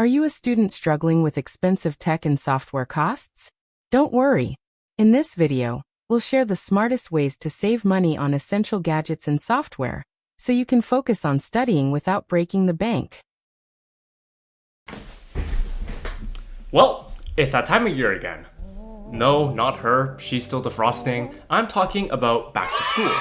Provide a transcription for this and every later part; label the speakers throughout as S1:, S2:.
S1: Are you a student struggling with expensive tech and software costs? Don't worry. In this video, we'll share the smartest ways to save money on essential gadgets and software, so you can focus on studying without breaking the bank.
S2: Well, it's that time of year again. No, not her, she's still defrosting. I'm talking about back to school.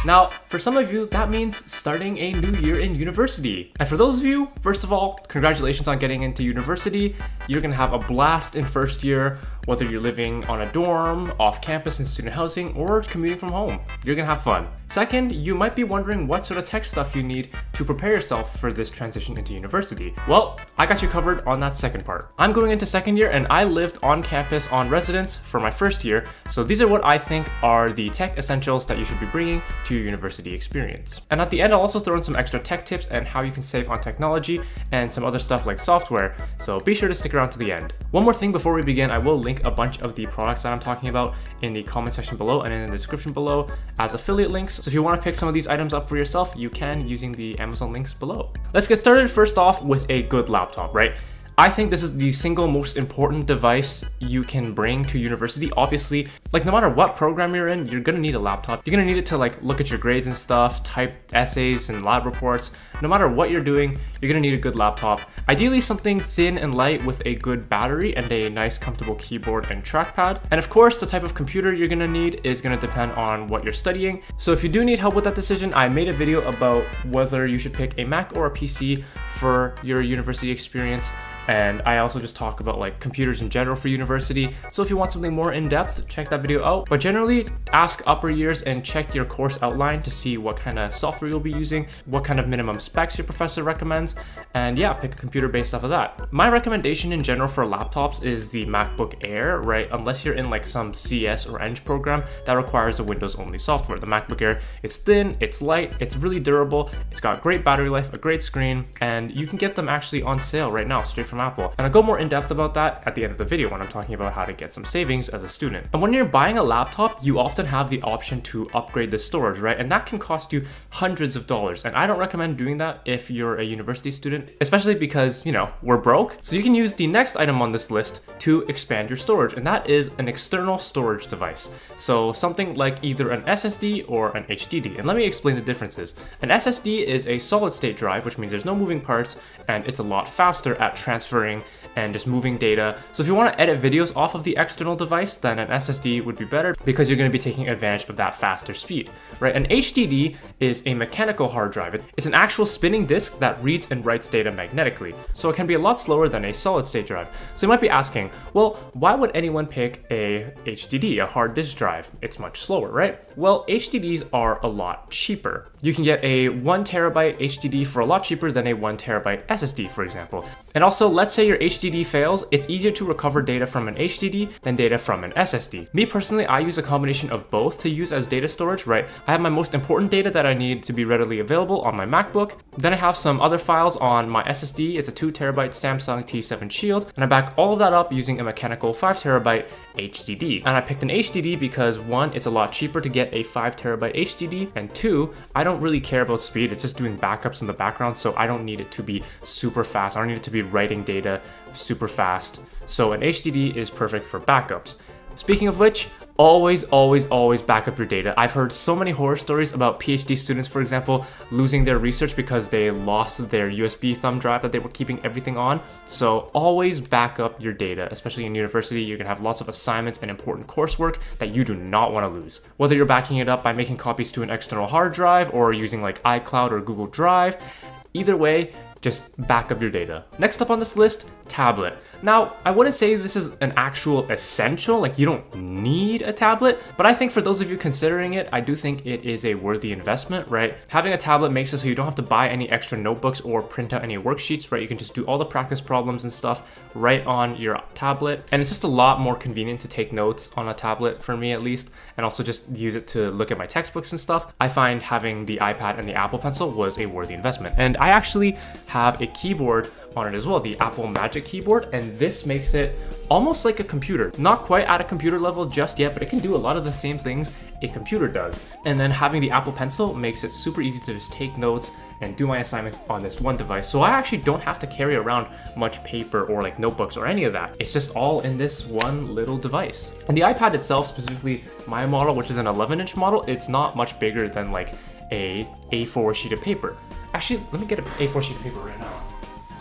S2: Now, for some of you, that means starting a new year in university. And for those of you, first of all, congratulations on getting into university. You're gonna have a blast in first year, whether you're living on a dorm, off campus in student housing, or commuting from home. You're gonna have fun. Second, you might be wondering what sort of tech stuff you need to prepare yourself for this transition into university. Well, I got you covered on that second part. I'm going into second year and I lived on campus on residence for my first year, so these are what I think are the tech essentials that you should be bringing to your university experience. And at the end, I'll also throw in some extra tech tips and how you can save on technology and some other stuff like software, so be sure to stick around to the end. One more thing before we begin, I will link a bunch of the products that I'm talking about in the comment section below and in the description below as affiliate links. So if you want to pick some of these items up for yourself, you can using the Amazon links below. Let's get started first off with a good laptop, right? I think this is the single most important device you can bring to university. Obviously, like no matter what program you're in, you're gonna need a laptop. You're gonna need it to like look at your grades and stuff, type essays and lab reports. No matter what you're doing, you're gonna need a good laptop. Ideally something thin and light with a good battery and a nice comfortable keyboard and trackpad. And of course, the type of computer you're gonna need is gonna depend on what you're studying. So if you do need help with that decision, I made a video about whether you should pick a Mac or a PC for your university experience. And I also just talk about like computers in general for university. So if you want something more in depth, check that video out. But generally, ask upper years and check your course outline to see what kind of software you'll be using, what kind of minimum specs your professor recommends, and yeah, pick a computer based off of that. My recommendation in general for laptops is the MacBook Air, right? Unless you're in like some CS or Eng program that requires a Windows only software. The MacBook Air, it's thin, it's light, it's really durable, it's got great battery life, a great screen, and you can get them actually on sale right now, straight from Apple. And I'll go more in depth about that at the end of the video when I'm talking about how to get some savings as a student. And when you're buying a laptop, you often have the option to upgrade the storage, right? And that can cost you hundreds of dollars. And I don't recommend doing that if you're a university student, especially because, you know, we're broke. So you can use the next item on this list to expand your storage, and that is an external storage device. So something like either an SSD or an HDD. And let me explain the differences. An SSD is a solid state drive, which means there's no moving parts and it's a lot faster at transferring and just moving data. So if you want to edit videos off of the external device, then an SSD would be better because you're going to be taking advantage of that faster speed, right? An HDD is a mechanical hard drive. It's an actual spinning disk that reads and writes data magnetically. So it can be a lot slower than a solid state drive. So you might be asking, well, why would anyone pick a HDD, a hard disk drive? It's much slower, right? Well, HDDs are a lot cheaper. You can get a 1 terabyte HDD for a lot cheaper than a 1 terabyte SSD, for example. And also, let's say your HDD fails, it's easier to recover data from an HDD than data from an SSD. Me personally, I use a combination of both to use as data storage, right? I have my most important data that I need to be readily available on my MacBook. Then I have some other files on my SSD. It's a 2 terabyte Samsung T7 Shield, and I back all of that up using a mechanical 5 terabyte HDD. And I picked an HDD because one, it's a lot cheaper to get a 5 terabyte HDD, and two, I don't really care about speed. It's just doing backups in the background, so I don't need it to be super fast. I don't need it to be writing data super fast. So an HDD is perfect for backups. Speaking of which, always back up your data. I've heard so many horror stories about PhD students, for example, losing their research because they lost their USB thumb drive that they were keeping everything on. So always back up your data, especially in university. You're gonna have lots of assignments and important coursework that you do not wanna lose. Whether you're backing it up by making copies to an external hard drive or using like iCloud or Google Drive, either way, just back up your data. Next up on this list, tablet. Now, I wouldn't say this is an actual essential, like you don't need a tablet, but I think for those of you considering it, I do think it is a worthy investment, right? Having a tablet makes it so you don't have to buy any extra notebooks or print out any worksheets, right? You can just do all the practice problems and stuff right on your tablet. And it's just a lot more convenient to take notes on a tablet, for me at least, and also just use it to look at my textbooks and stuff. I find having the iPad and the Apple Pencil was a worthy investment. And I actually have a keyboard on it as well, the Apple Magic Keyboard, and this makes it almost like a computer. Not quite at a computer level just yet, but it can do a lot of the same things a computer does. And then having the Apple Pencil makes it super easy to just take notes and do my assignments on this one device. So I actually don't have to carry around much paper or like notebooks or any of that. It's just all in this one little device. And the iPad itself, specifically my model, which is an 11-inch model, it's not much bigger than like a A4 sheet of paper. Actually, let me get an A4 sheet of paper right now.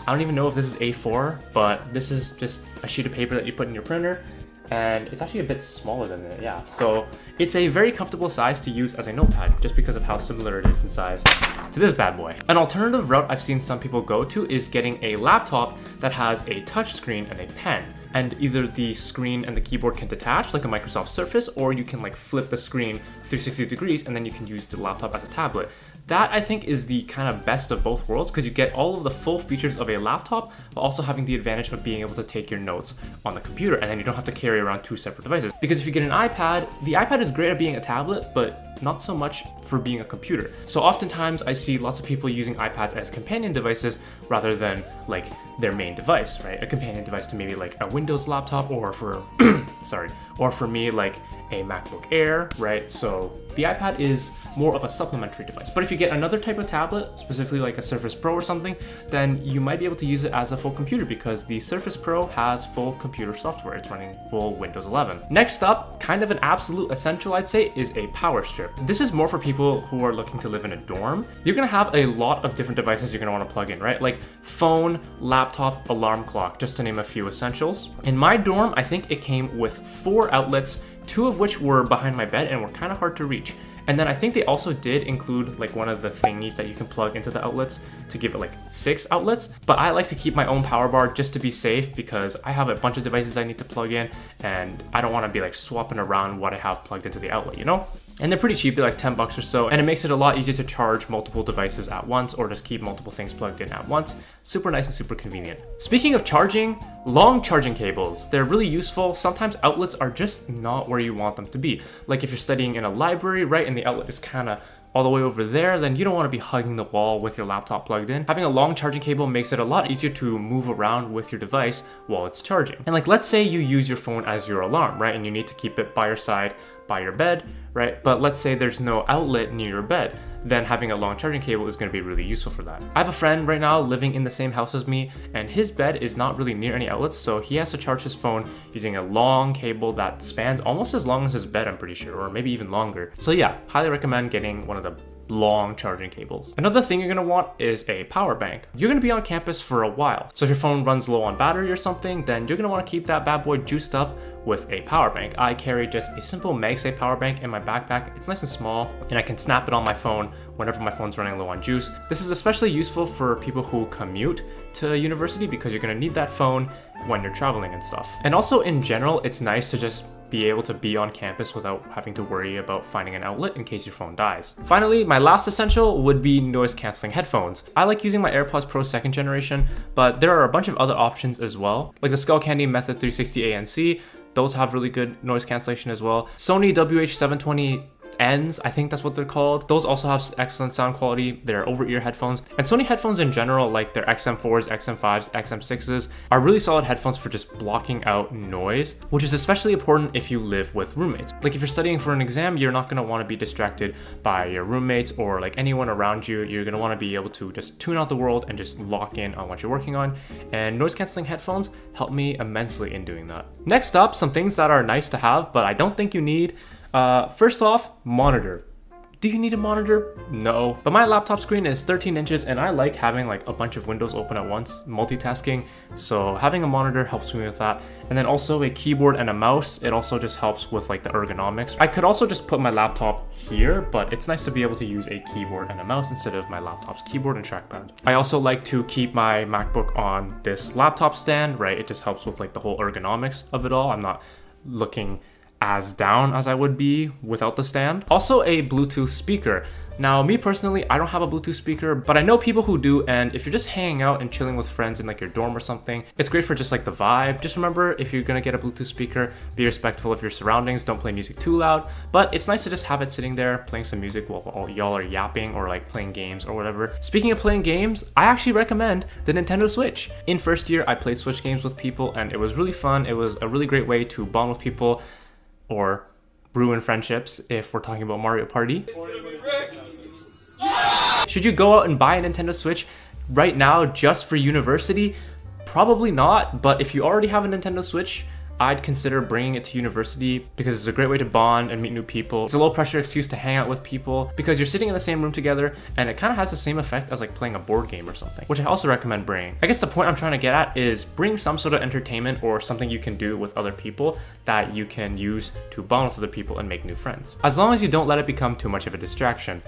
S2: I don't even know if this is A4, but this is just a sheet of paper that you put in your printer, and it's actually a bit smaller than it, yeah. So it's a very comfortable size to use as a notepad, just because of how similar it is in size to this bad boy. An alternative route I've seen some people go to is getting a laptop that has a touch screen and a pen. And either the screen and the keyboard can detach like a Microsoft Surface, or you can like flip the screen 360 degrees and then you can use the laptop as a tablet. That I think is the kind of best of both worlds, because you get all of the full features of a laptop while also having the advantage of being able to take your notes on the computer, and then you don't have to carry around two separate devices. Because if you get an iPad, the iPad is great at being a tablet, but not so much for being a computer. So oftentimes I see lots of people using iPads as companion devices rather than like their main device, right? A companion device to maybe like a Windows laptop, or for or for me like a MacBook Air, right? So the iPad is more of a supplementary device. But if you get another type of tablet, specifically like a Surface Pro or something, then you might be able to use it as a full computer, because the Surface Pro has full computer software. It's running full Windows 11. Next up, kind of an absolute essential I'd say, is a power strip. This is more for people who are looking to live in a dorm. You're gonna have a lot of different devices you're gonna wanna plug in, right? Like phone, laptop, alarm clock, just to name a few essentials. In my dorm, I think it came with 4 outlets, 2 of which were behind my bed and were kind of hard to reach. And then I think they also did include like one of the thingies that you can plug into the outlets to give it like 6 outlets. But I like to keep my own power bar just to be safe, because I have a bunch of devices I need to plug in and I don't want to be like swapping around what I have plugged into the outlet, you know? And they're pretty cheap, they're like 10 bucks or so, and it makes it a lot easier to charge multiple devices at once, or just keep multiple things plugged in at once. Super nice and super convenient. Speaking of charging, long charging cables. They're really useful. Sometimes outlets are just not where you want them to be. Like if you're studying in a library, right, and the outlet is kind of all the way over there, then you don't want to be hugging the wall with your laptop plugged in. Having a long charging cable makes it a lot easier to move around with your device while it's charging. And like, let's say you use your phone as your alarm, right? And you need to keep it by your side, by your bed, right? But let's say there's no outlet near your bed, then having a long charging cable is going to be really useful for that. I have a friend right now living in the same house as me, and his bed is not really near any outlets, so he has to charge his phone using a long cable that spans almost as long as his bed, I'm pretty sure, or maybe even longer. So yeah, highly recommend getting one of the long charging cables. Another thing you're gonna want is a power bank. You're gonna be on campus for a while, so if your phone runs low on battery or something, then you're gonna want to keep that bad boy juiced up with a power bank. I carry just a simple MagSafe power bank in my backpack. It's nice and small, and I can snap it on my phone whenever my phone's running low on juice. This is especially useful for people who commute to university, because you're gonna need that phone when you're traveling and stuff. And also in general, it's nice to just be able to be on campus without having to worry about finding an outlet in case your phone dies. Finally, my last essential would be noise canceling headphones. I like using my AirPods Pro 2nd generation, but there are a bunch of other options as well, like the Skullcandy Method 360 ANC. Those have really good noise cancellation as well. Sony WH-720 Ns, I think that's what they're called. Those also have excellent sound quality. They're over-ear headphones. And Sony headphones in general, like their XM4s, XM5s, XM6s, are really solid headphones for just blocking out noise, which is especially important if you live with roommates. Like if you're studying for an exam, you're not gonna wanna be distracted by your roommates or like anyone around you. You're gonna wanna be able to just tune out the world and just lock in on what you're working on. And noise canceling headphones help me immensely in doing that. Next up, some things that are nice to have, but I don't think you need. First off, monitor. Do you need a monitor? No. But my laptop screen is 13 inches and I like having like a bunch of windows open at once, multitasking. So having a monitor helps me with that. And then also a keyboard and a mouse. It also just helps with like the ergonomics. I could also just put my laptop here, but it's nice to be able to use a keyboard and a mouse instead of my laptop's keyboard and trackpad. I also like to keep my MacBook on this laptop stand, right? It just helps with like the whole ergonomics of it all. I'm not looking as down as I would be without the stand. Also a Bluetooth speaker. Now, me personally, I don't have a Bluetooth speaker, but I know people who do, and if you're just hanging out and chilling with friends in like your dorm or something, it's great for just like the vibe. Just remember, if you're gonna get a Bluetooth speaker, be respectful of your surroundings, don't play music too loud, but it's nice to just have it sitting there playing some music while all y'all are yapping or like playing games or whatever. Speaking of playing games, I actually recommend the Nintendo Switch. In first year, I played Switch games with people and it was really fun. It was a really great way to bond with people or ruin friendships if we're talking about Mario Party. Should you go out and buy a Nintendo Switch right now just for university? Probably not, but if you already have a Nintendo Switch, I'd consider bringing it to university because it's a great way to bond and meet new people. It's a low pressure excuse to hang out with people because you're sitting in the same room together, and it kind of has the same effect as like playing a board game or something, which I also recommend bringing. I guess the point I'm trying to get at is bring some sort of entertainment or something you can do with other people that you can use to bond with other people and make new friends, as long as you don't let it become too much of a distraction.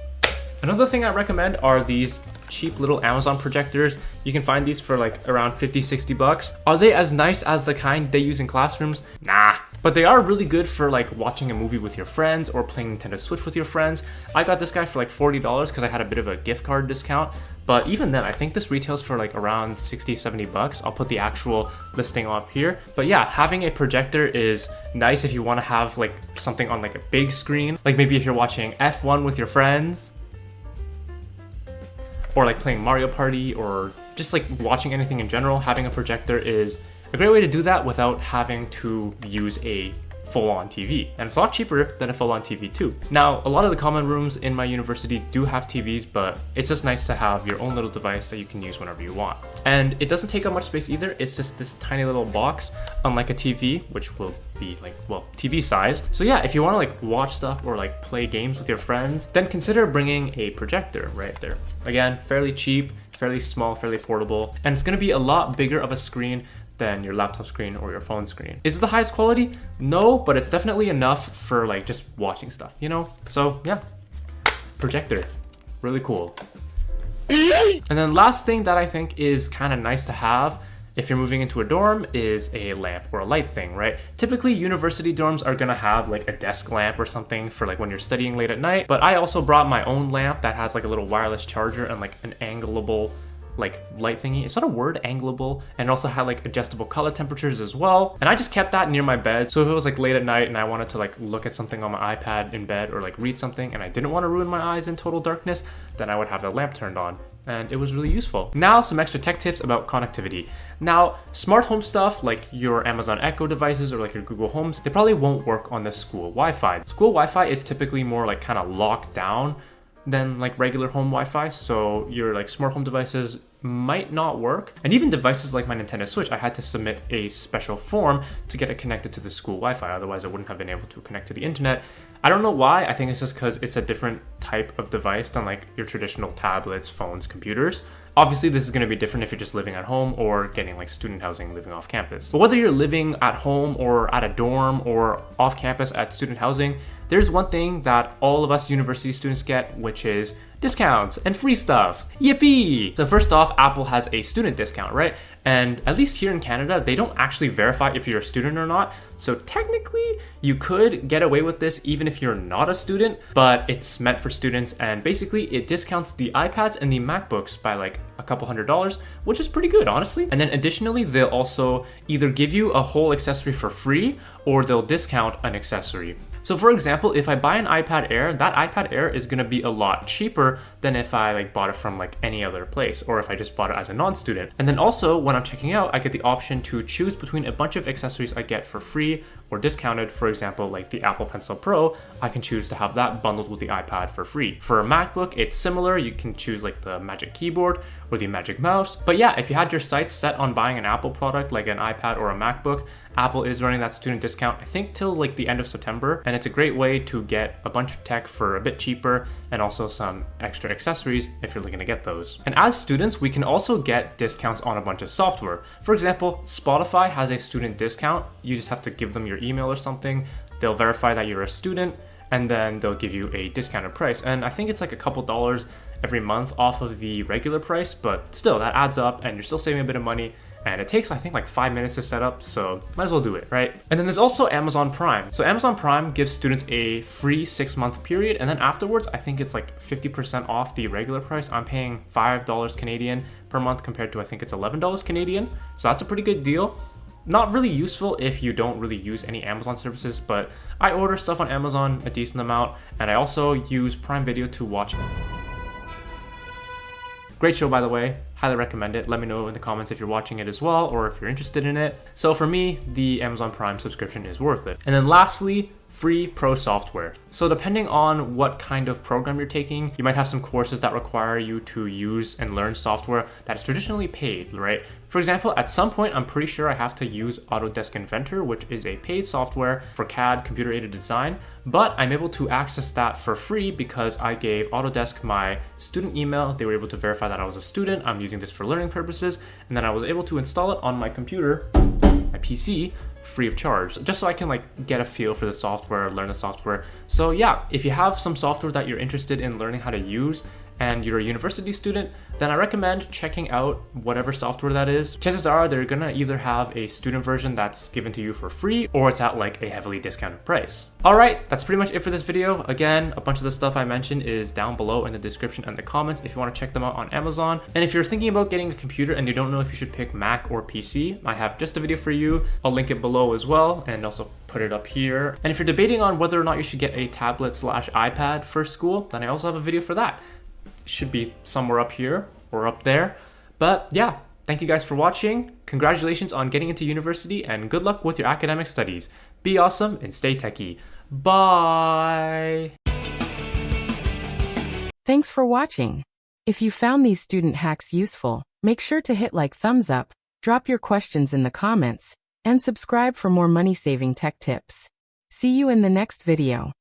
S2: Another thing I recommend are these cheap little Amazon projectors. You can find these for like around 50-60 bucks. Are they as nice as the kind they use in classrooms? Nah. But they are really good for like watching a movie with your friends or playing Nintendo Switch with your friends. I got this guy for like $40 because I had a bit of a gift card discount. But even then, I think this retails for like around 60-70 bucks. I'll put the actual listing up here. But yeah, having a projector is nice if you want to have like something on like a big screen. Like maybe if you're watching F1 with your friends, or like playing Mario Party, or just like watching anything in general, having a projector is a great way to do that without having to use a full-on TV. And it's a lot cheaper than a full-on TV too. Now, a lot of the common rooms in my university do have TVs, but it's just nice to have your own little device that you can use whenever you want. And it doesn't take up much space either. It's just this tiny little box, unlike a TV, which will be like, well, TV sized. So yeah, if you want to like watch stuff or like play games with your friends, then consider bringing a projector right there. Again, fairly cheap, fairly small, fairly portable, and it's going to be a lot bigger of a screen than your laptop screen or your phone screen. Is it the highest quality? No, but it's definitely enough for like just watching stuff, you know? So yeah, projector, really cool. And then last thing that I think is kind of nice to have if you're moving into a dorm is a lamp or a light thing, right? Typically university dorms are gonna have like a desk lamp or something for like when you're studying late at night, but I also brought my own lamp that has like a little wireless charger and like an angleable like light thingy. It's not a word, angleable, and it also had like adjustable color temperatures as well. And I just kept that near my bed. So if it was like late at night and I wanted to like look at something on my iPad in bed or like read something and I didn't want to ruin my eyes in total darkness, then I would have the lamp turned on. And it was really useful. Now, some extra tech tips about connectivity. Now, smart home stuff like your Amazon Echo devices or like your Google Homes, they probably won't work on the school Wi-Fi. School Wi-Fi is typically more like kind of locked down than like regular home Wi-Fi, so your like smart home devices might not work. And even devices like my Nintendo Switch, I had to submit a special form to get it connected to the school Wi-Fi, otherwise I wouldn't have been able to connect to the internet. I don't know why. I think it's just because it's a different type of device than like your traditional tablets, phones, computers. Obviously, this is going to be different if you're just living at home or getting like student housing living off campus. But whether you're living at home or at a dorm or off campus at student housing, there's one thing that all of us university students get, which is discounts and free stuff. Yippee! So first off, Apple has a student discount, right? And at least here in Canada, they don't actually verify if you're a student or not. So technically, you could get away with this even if you're not a student, but it's meant for students. And basically, it discounts the iPads and the MacBooks by like a couple $100s, which is pretty good, honestly. And then additionally, they'll also either give you a whole accessory for free or they'll discount an accessory. So for example, if I buy an iPad Air, that iPad Air is gonna be a lot cheaper than if I like bought it from like any other place, or if I just bought it as a non-student. And then also when I'm checking out, I get the option to choose between a bunch of accessories I get for free or discounted. For example, like the Apple Pencil Pro, I can choose to have that bundled with the iPad for free. For a MacBook, it's similar. You can choose like the Magic Keyboard or the Magic Mouse. But yeah, if you had your sights set on buying an Apple product like an iPad or a MacBook, Apple is running that student discount, I think till like the end of September. And it's a great way to get a bunch of tech for a bit cheaper and also some extra accessories if you're looking to get those. And as students, we can also get discounts on a bunch of software. For example, Spotify has a student discount. You just have to give them your email or something. They'll verify that you're a student and then they'll give you a discounted price. And I think it's like a couple dollars every month off of the regular price, but still that adds up and you're still saving a bit of money. And it takes, I think, like 5 minutes to set up, so might as well do it, right? And then there's also Amazon Prime. So Amazon Prime gives students a free 6-month period, and then afterwards, I think it's like 50% off the regular price. I'm paying $5 Canadian per month compared to, I think it's $11 Canadian. So that's a pretty good deal. Not really useful if you don't really use any Amazon services, but I order stuff on Amazon a decent amount, and I also use Prime Video to watch it. Great show, by the way. Highly recommend it. Let me know in the comments if you're watching it as well or if you're interested in it. So for me, the Amazon Prime subscription is worth it. And then lastly, free pro software. So depending on what kind of program you're taking, you might have some courses that require you to use and learn software that is traditionally paid, right? For example, at some point, I'm pretty sure I have to use Autodesk Inventor, which is a paid software for CAD computer-aided design, but I'm able to access that for free because I gave Autodesk my student email. They were able to verify that I was a student. I'm using this for learning purposes, and then I was able to install it on my computer, my PC, free of charge, just so I can get a feel for the software, learn the software. So yeah, if you have some software that you're interested in learning how to use and you're a university student, then I recommend checking out whatever software that is. Chances are they're gonna either have a student version that's given to you for free, or it's at a heavily discounted price. All right, that's pretty much it for this video. Again, a bunch of the stuff I mentioned is down below in the description and the comments if you wanna check them out on Amazon. And if you're thinking about getting a computer and you don't know if you should pick Mac or PC, I have just a video for you. I'll link it below as well, and also put it up here. And if you're debating on whether or not you should get a tablet/iPad for school, then I also have a video for that. Should be somewhere up here or up there. But yeah, thank you guys for watching. Congratulations on getting into university and good luck with your academic studies. Be awesome and stay techie. Bye.
S1: Thanks for watching. If you found these student hacks useful, make sure to hit thumbs up, drop your questions in the comments, and subscribe for more money-saving tech tips. See you in the next video.